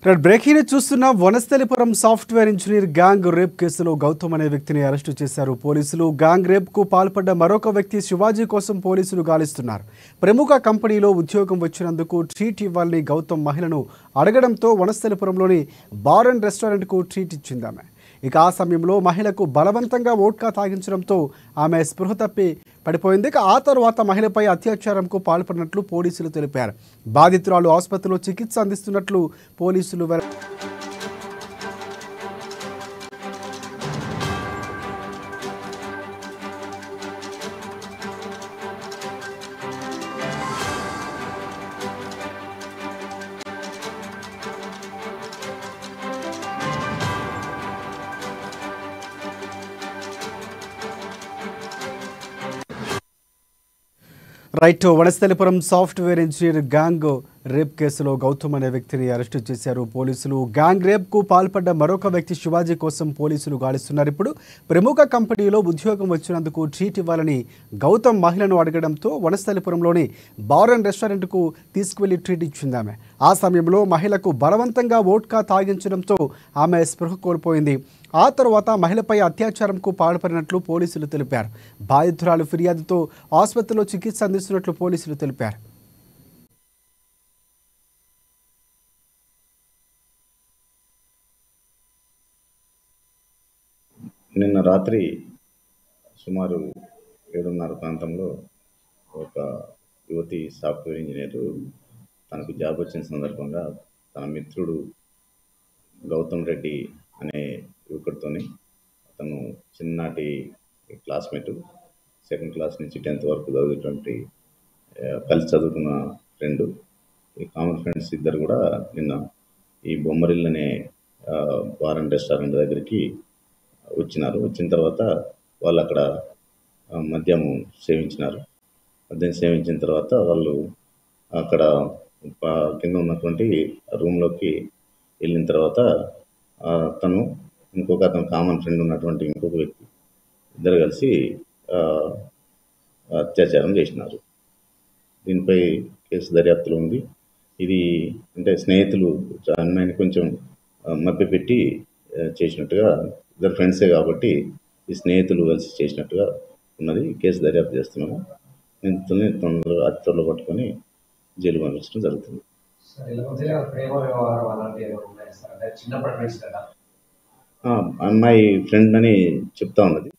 Breaking news చూస్తున్న Vanasthalipuram software engineer gang rape కేసులో గౌతమ్ అనే వ్యక్తిని అరెస్టు చేశారు పోలీసులు. గ్యాంగ్ రేప్ కు పాల్పడ్డ మరొక వ్యక్తి శివాజీ కోసం పోలీసులు గాలిస్తున్నారు. ప్రముఖ కంపెనీలో ఉద్యోగం వచ్చినందుకు ట్రీట్ ఇవ్వాలని గౌతమ్ మహిళను అడగడంతో వనస్థలిపురంలోని బార్ అండ్ రెస్టారెంట్ కు ట్రీట్ ఇచ్చింది ఆమె. ఇక ఆ సమయంలో మహిళకు బలవంతంగా వోడ్కా తాగించడంతో ఆమె స్పృహ తప్పి పడిపోయింది. ఆ తర్వాత మహిళపై అత్యాచారంకు పాల్పడినట్లు పోలీసులు తెలిపారు. బాధితురాలు ఆసుపత్రిలో చికిత్స అందిస్తున్నట్లు పోలీసులు Vanasthalipuram software engineer gang rape కేసులో గౌతమ్ అనే వ్యక్తిని అరెస్టు చేశారు పోలీసులు. గ్యాంగ్ రేప్ కు పాల్పడ్డ మరొక వ్యక్తి శివాజీ కోసం పోలీసులు గాలిస్తున్నారు. ఇప్పుడు ప్రముఖ కంపెనీలో ఉద్యోగం వచ్చినందుకు ట్రీట్ ఇవ్వాలని గౌతమ్ మహిళను అడగడంతో వనస్థలిపురంలోని బార్ అండ్ రెస్టారెంట్ కు తీసుకువెళ్లి ట్రీట్ ఇచ్చింది ఆమె. ఆ సమయంలో మహిళకు బలవంతంగా వోడ్కా తాగించడంతో ఆమె స్పృహ కోల్పోయింది. ఆ తర్వాత మహిళపై అత్యాచారంకు పాల్పడినట్లు పోలీసులు తెలిపారు. బాధితురాలు ఫిర్యాదుతో ఆసుపత్రిలో చికిత్స అందిస్తున్నట్లు పోలీసులు తెలిపారు. నిన్న రాత్రి సుమారు 7:30 ప్రాంతంలో ఒక యువతి సాఫ్ట్వేర్ ఇంజనీరు తనకు జాబ్ వచ్చిన సందర్భంగా తన మిత్రుడు గౌతమ్ రెడ్డి అనే యువకుడితోని, అతను చిన్ననాటి క్లాస్మేటు, 2nd క్లాస్ నుంచి 10th వరకు చదివేటువంటి కలిసి చదువుకున్న ఫ్రెండు. ఈ కామన్ ఫ్రెండ్స్ ఇద్దరు కూడా నిన్న ఈ బొమ్మరిల్లు అనే బార్ అండ్ రెస్టారెంట్ దగ్గరికి వచ్చినారు. వచ్చిన తర్వాత వాళ్ళు అక్కడ మద్యం సేవించినారు. మద్యం సేవించిన తర్వాత వాళ్ళు అక్కడ కింద ఉన్నటువంటి రూమ్లోకి వెళ్ళిన తర్వాత తను ఇంకొక అతను కామన్ ఫ్రెండ్ ఉన్నటువంటి ఇంకొక వ్యక్తి ఇద్దరు కలిసి అత్యాచారం చేసినారు. దీనిపై కేసు దర్యాప్తులో ఉంది. ఇది అంటే స్నేహితులు అమ్మాయిని కొంచెం మభ్యపెట్టి చేసినట్టుగా, ఇద్దరు ఫ్రెండ్సే కాబట్టి ఈ స్నేహితులు కలిసి చేసినట్టుగా ఉన్నది. కేసు దర్యాప్తు చేస్తున్నాము. నిందితుల్ని తొందరగా అతి త్వరలో పట్టుకొని జైలు పంపించడం జరుగుతుంది. అమ్మాయి ఫ్రెండ్ అని చెప్తా ఉన్నది.